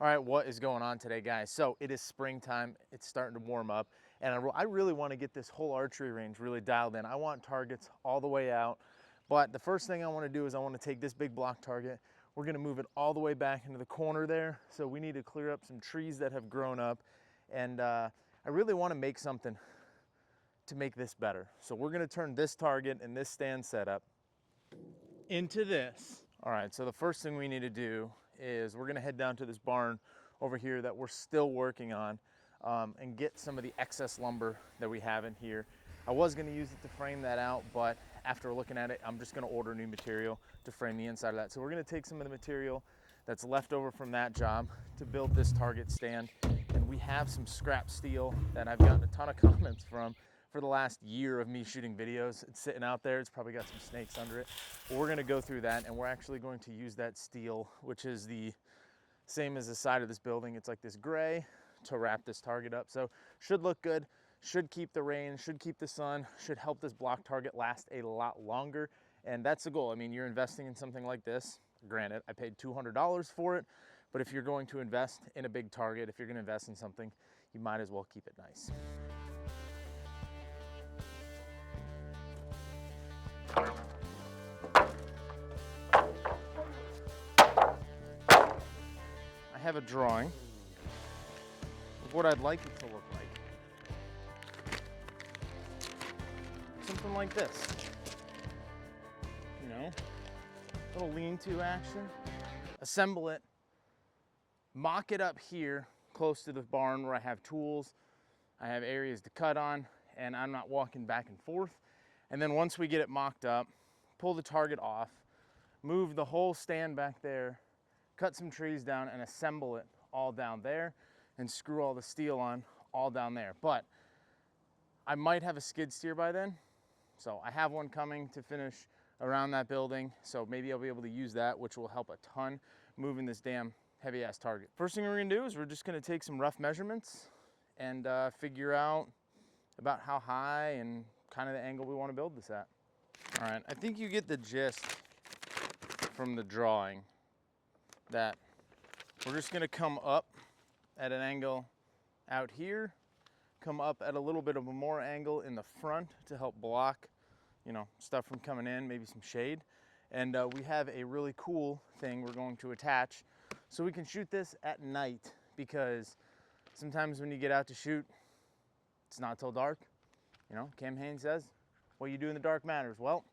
All right, what is going on today, guys? So it is springtime, it's starting to warm up, and I really want to get this whole archery range really dialed in. I want targets all the way out, but the first thing I want to do is I want to take this big block target. We're going to move it all the way back into the corner there, so we need to clear up some trees that have grown up, and I really want to make something to make this better. So we're going to turn this target and this stand setup into this. All right, so the first thing we need to do is we're gonna head down to this barn over here that we're still working on and get some of the excess lumber that we have in here. I was gonna use it to frame that out, but after looking at it, I'm just gonna order new material to frame the inside of that. So we're gonna take some of the material that's left over from that job to build this target stand. And we have some scrap steel that I've gotten a ton of comments from for the last year of me shooting videos. It's sitting out there, it's probably got some snakes under it. But we're gonna go through that, and we're actually going to use that steel, which is the same as the side of this building. It's like this gray, to wrap this target up. So should look good, should keep the rain, should keep the sun, should help this block target last a lot longer. And that's the goal. I mean, you're investing in something like this. Granted, I paid $200 for it, but if you're going to invest in a big target, if you're gonna invest in something, you might as well keep it nice. I have a drawing of what I'd like it to look like. Something like this. You know, little lean-to action. Assemble it, mock it up here close to the barn where I have tools, I have areas to cut on, and I'm not walking back and forth. And then once we get it mocked up, pull the target off, move the whole stand back there, cut some trees down and assemble it all down there, and screw all the steel on all down there. But I might have a skid steer by then, so I have one coming to finish around that building, so maybe I'll be able to use that, which will help a ton moving this damn heavy ass target. First thing we're gonna do is we're just gonna take some rough measurements and figure out about how high and kind of the angle we want to build this at. All right, I think you get the gist from the drawing that we're just gonna come up at an angle out here, come up at a little bit of a more angle in the front to help block, you know, stuff from coming in, maybe some shade. And we have a really cool thing we're going to attach so we can shoot this at night, because sometimes when you get out to shoot, it's not till dark. You know, Cam Hanes says, what you do in the dark matters. Well,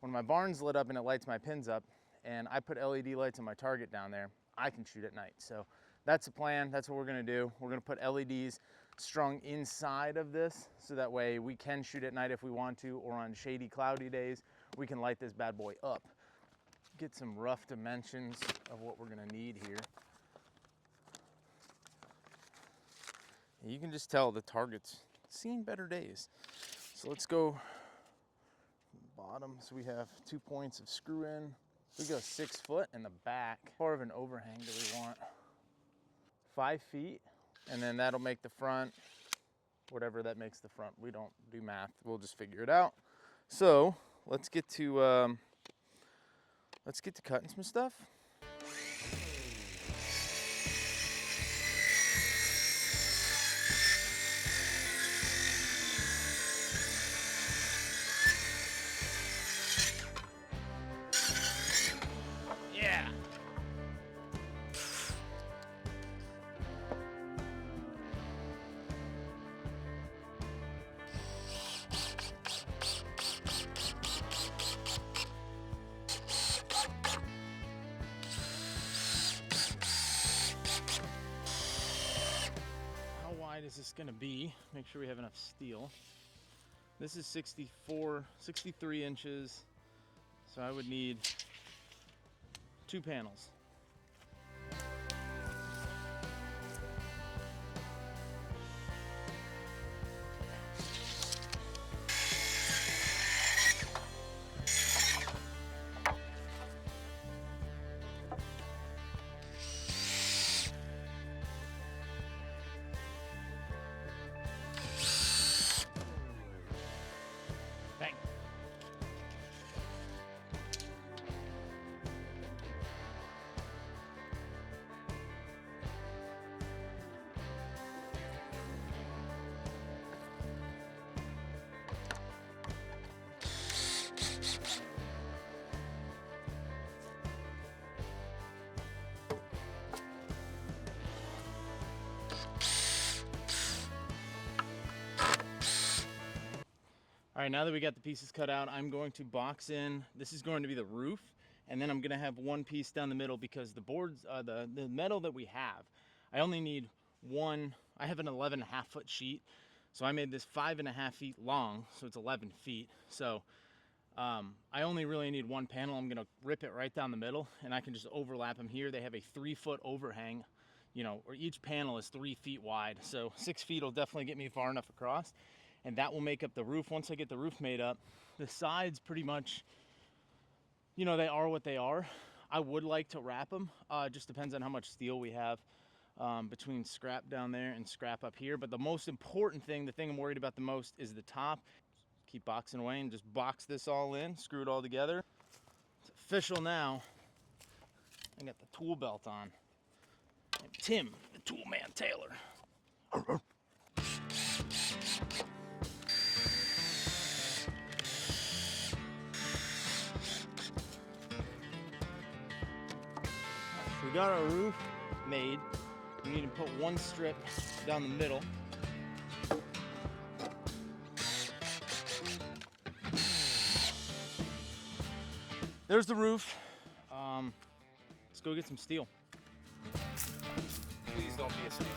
when my barn's lit up and it lights my pins up, and I put LED lights on my target down there, I can shoot at night. So that's the plan, that's what we're gonna do. We're gonna put LEDs strung inside of this, so that way we can shoot at night if we want to, or on shady, cloudy days, we can light this bad boy up. Get some rough dimensions of what we're gonna need here. You can just tell the target's seen better days. So let's go bottom. So we have 2 points of screw in. We go 6 foot in the back. How far of an overhang do we want? 5 feet, and then that'll make the front, whatever that makes the front. We don't do math, we'll just figure it out. So let's get to cutting some stuff. Yeah. How wide is this gonna be? Make sure we have enough steel. This is 63 inches, so I would need 2 panels. Bang. right, now that we got the pieces cut out, I'm going to box in. This is going to be the roof, and then I'm gonna have one piece down the middle because the boards, the metal that we have, I only need one. I have an 11.5 foot sheet, so I made this 5.5 feet long, so it's 11 feet. So I only really need one panel. I'm gonna rip it right down the middle, and I can just overlap them here. They have a 3 foot overhang, you know, or each panel is 3 feet wide, so 6 feet will definitely get me far enough across, and that will make up the roof. Once I get the roof made up, the sides pretty much, you know, they are what they are. I would like to wrap them. It just depends on how much steel we have between scrap down there and scrap up here. But the most important thing, the thing I'm worried about the most, is the top. Keep boxing away and just box this all in, screw it all together. It's official now. I got the tool belt on. And Tim, the tool man Taylor. We got our roof made. We need to put one strip down the middle. There's the roof. Let's go get some steel. Please don't be a snake.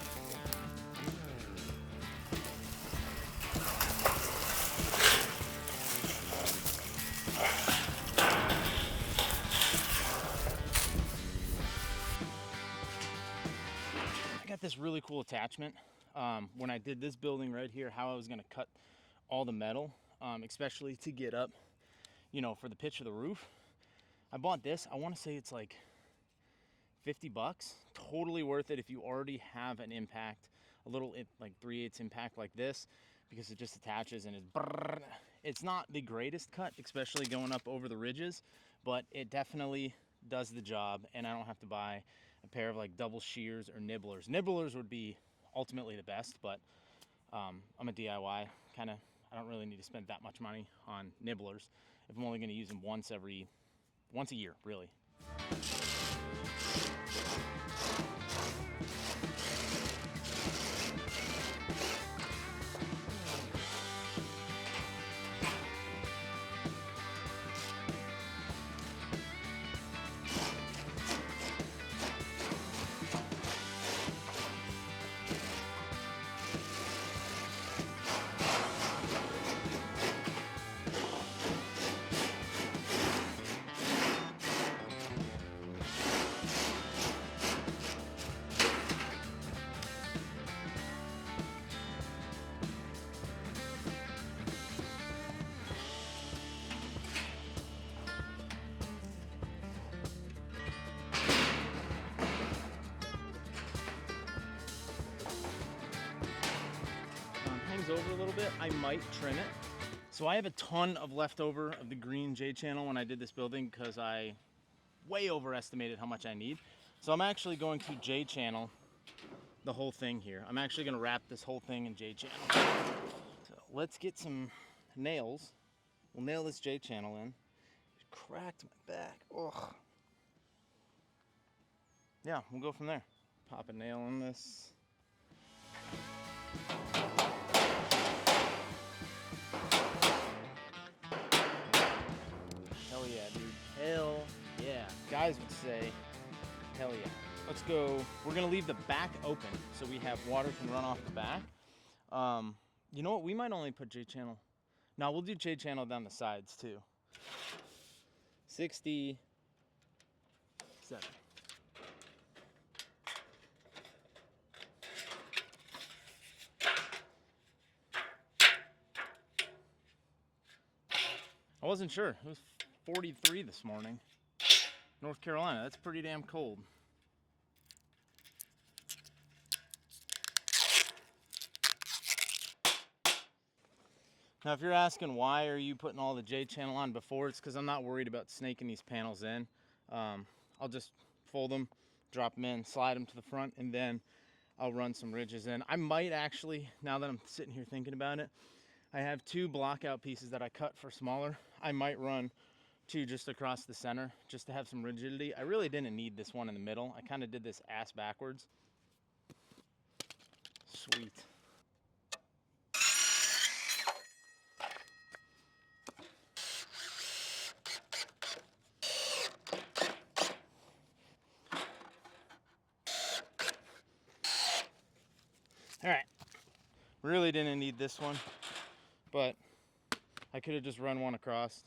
I got this really cool attachment. When I did this building right here, how I was gonna cut all the metal, especially to get up, you know, for the pitch of the roof. I bought this. I want to say it's like 50 bucks. Totally worth it if you already have an impact, a little like 3/8 impact like this, because it just attaches and it's not the greatest cut, especially going up over the ridges, but it definitely does the job, and I don't have to buy a pair of like double shears or nibblers. Nibblers would be ultimately the best, but I'm a DIY kind of. I don't really need to spend that much money on nibblers if I'm only going to use them once a year, really. Over a little bit, I might trim it. So I have a ton of leftover of the green J channel when I did this building because I way overestimated how much I need. So I'm actually going to J channel the whole thing here. I'm actually going to wrap this whole thing in J channel. So let's get some nails. We'll nail this J channel in. It cracked my back. Ugh. Yeah, we'll go from there. Pop a nail in this. Hell yeah, dude. Hell yeah. Guys would say, hell yeah. Let's go. We're going to leave the back open so we have water can run off the back. You know what? We might only put J channel. No, we'll do J channel down the sides too. 67. I wasn't sure. It was 43 this morning. North Carolina, that's pretty damn cold. Now, if you're asking why are you putting all the J channel on before, it's because I'm not worried about snaking these panels in. I'll just fold them, drop them in, slide them to the front, and then I'll run some ridges in. I might actually, now that I'm sitting here thinking about it, I have 2 block out pieces that I cut for smaller. I might run 2 just across the center just to have some rigidity. I really didn't need this one in the middle. I kind of did this ass backwards. Sweet. All right, really didn't need this one, but I could have just run one across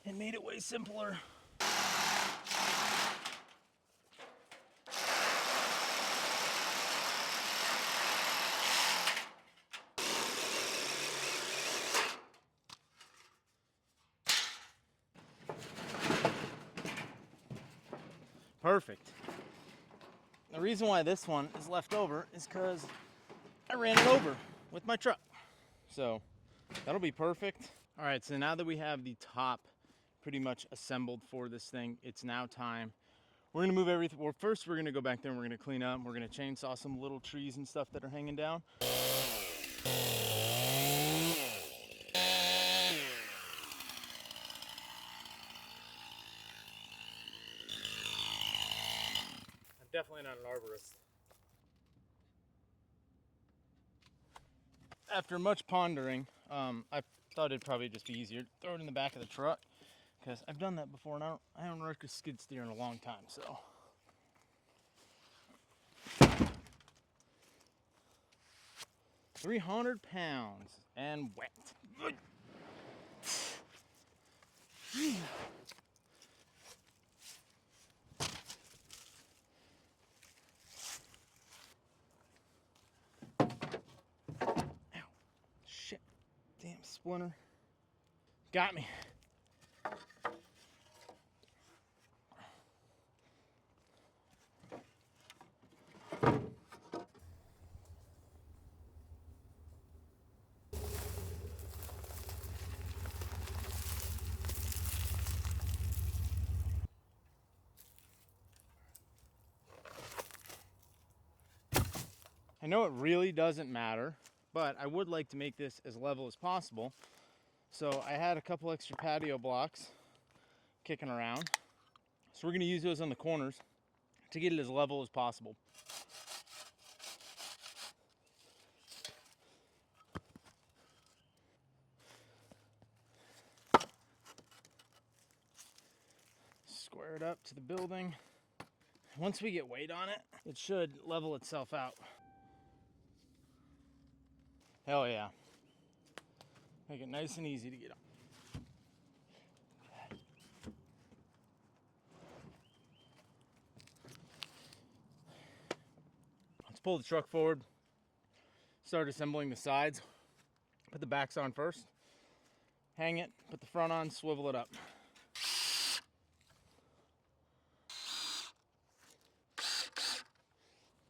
and made it way simpler. Perfect. The reason why this one is left over is because I ran it over with my truck. So that'll be perfect. All right, so now that we have the top pretty much assembled for this thing, it's now time. We're gonna move everything. Well, first we're gonna go back there and we're gonna clean up. We're gonna chainsaw some little trees and stuff that are hanging down. I'm definitely not an arborist. After much pondering, I thought it'd probably just be easier to throw it in the back of the truck, because I've done that before and I haven't wrecked a skid steer in a long time, so. 300 pounds and wet. Ow. Shit. Damn splinter. Got me. I know it really doesn't matter, but I would like to make this as level as possible. So I had a couple extra patio blocks kicking around. So we're gonna use those on the corners to get it as level as possible. Square it up to the building. Once we get weight on it, it should level itself out. Hell yeah. Make it nice and easy to get on. Let's pull the truck forward, start assembling the sides. Put the backs on first, hang it, put the front on, swivel it up.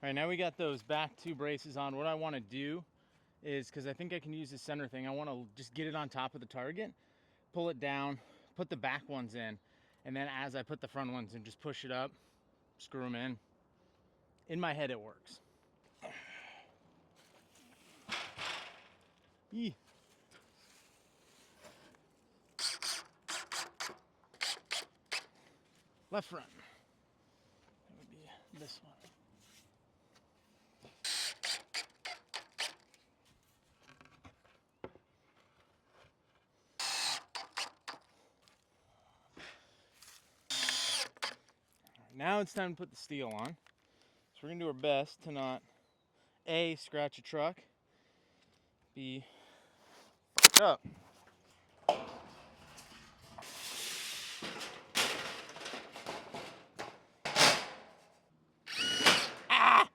All right, now we got those back two braces on. What I want to do is, because I think I can use the center thing, I want to just get it on top of the target, pull it down, put the back ones in, and then as I put the front ones in, just push it up, screw them in. In my head, it works. Yee. Left front. That would be this one. Now it's time to put the steel on. So we're gonna do our best to not A, scratch a truck, B, fuck it up. Ah!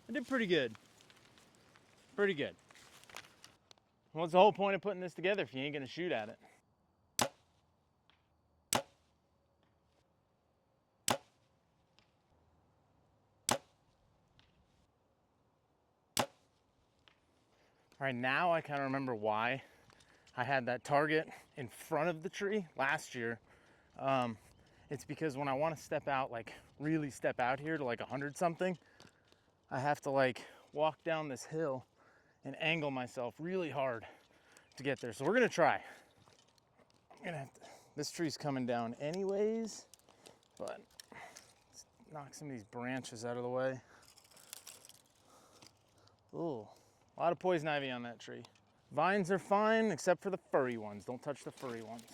I did pretty good. Pretty good. What's the whole point of putting this together if you ain't gonna shoot at it? All right, now I kind of remember why I had that target in front of the tree last year. It's because when I want to step out, like really step out here to like 100 something, I have to like walk down this hill and angle myself really hard to get there. So we're gonna try. I'm gonna have to, This tree's coming down anyways, but let's knock some of these branches out of the way. Ooh, a lot of poison ivy on that tree. Vines are fine, except for the furry ones. Don't touch the furry ones.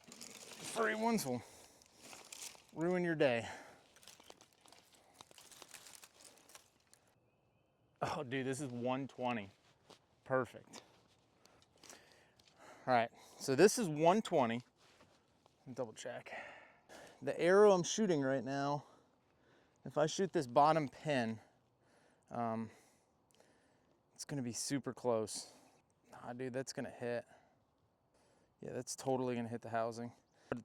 The furry ones will ruin your day. Oh, dude, this is 120. Perfect. All right, so this is 120. Double check. The arrow I'm shooting right now, if I shoot this bottom pin, it's gonna be super close. Nah, dude, that's gonna hit. Yeah, that's totally gonna hit the housing.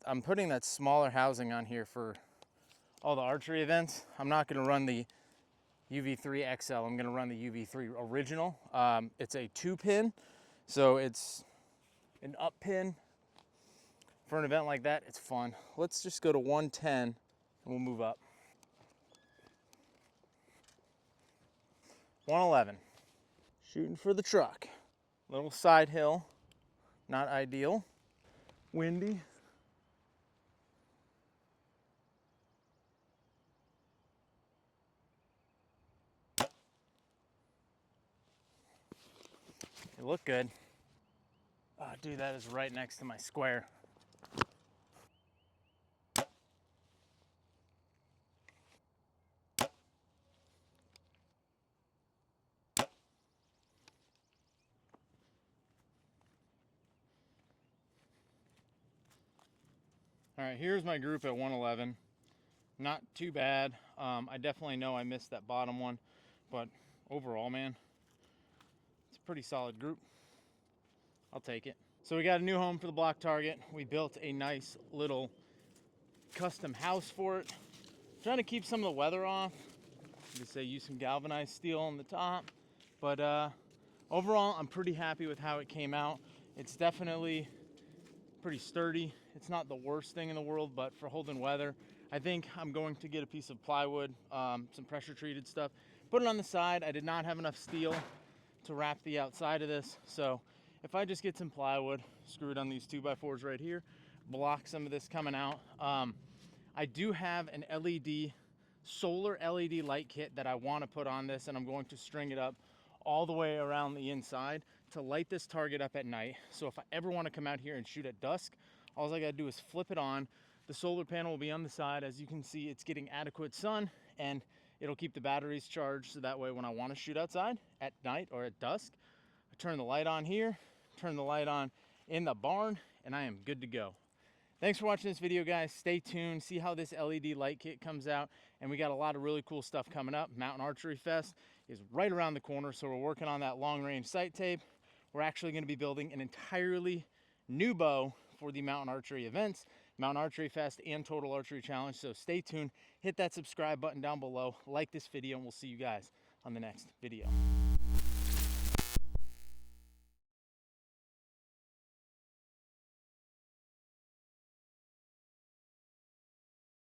I'm putting that smaller housing on here for all the archery events. I'm not gonna run the UV3 XL, I'm gonna run the UV3 original. It's a 2-pin, so it's an up pin. For an event like that, it's fun. Let's just go to 110 and we'll move up. 111. Shooting for the truck. Little side hill, not ideal. Windy. You look good. Oh, dude, that is right next to my square. All right, here's my group at 111. Not too bad. I definitely know I missed that bottom one, but overall, man, it's a pretty solid group. I'll take it. So we got a new home for the block target. We built a nice little custom house for it. Trying to keep some of the weather off. They say use some galvanized steel on the top, but overall, I'm pretty happy with how it came out. It's definitely pretty sturdy. It's not the worst thing in the world, but for holding weather, I think I'm going to get a piece of plywood, some pressure treated stuff, put it on the side. I did not have enough steel to wrap the outside of this, so if I just get some plywood, screw it on these 2x4s right here, block some of this coming out. I do have an solar LED light kit that I want to put on this, and I'm going to string it up all the way around the inside to light this target up at night. So if I ever want to come out here and shoot at dusk, all I gotta do is flip it on. The solar panel will be on the side. As you can see, it's getting adequate sun, and it'll keep the batteries charged, so that way when I want to shoot outside at night or at dusk, I turn the light on here, turn the light on in the barn, and I am good to go. Thanks for watching this video, guys. Stay tuned, see how this LED light kit comes out, and we got a lot of really cool stuff coming up. Mountain Archery Fest is right around the corner, so we're working on that long range sight tape. We're actually going to be building an entirely new bow for the Mountain Archery events, Mountain Archery Fest and Total Archery Challenge. So stay tuned, hit that subscribe button down below, like this video, and we'll see you guys on the next video.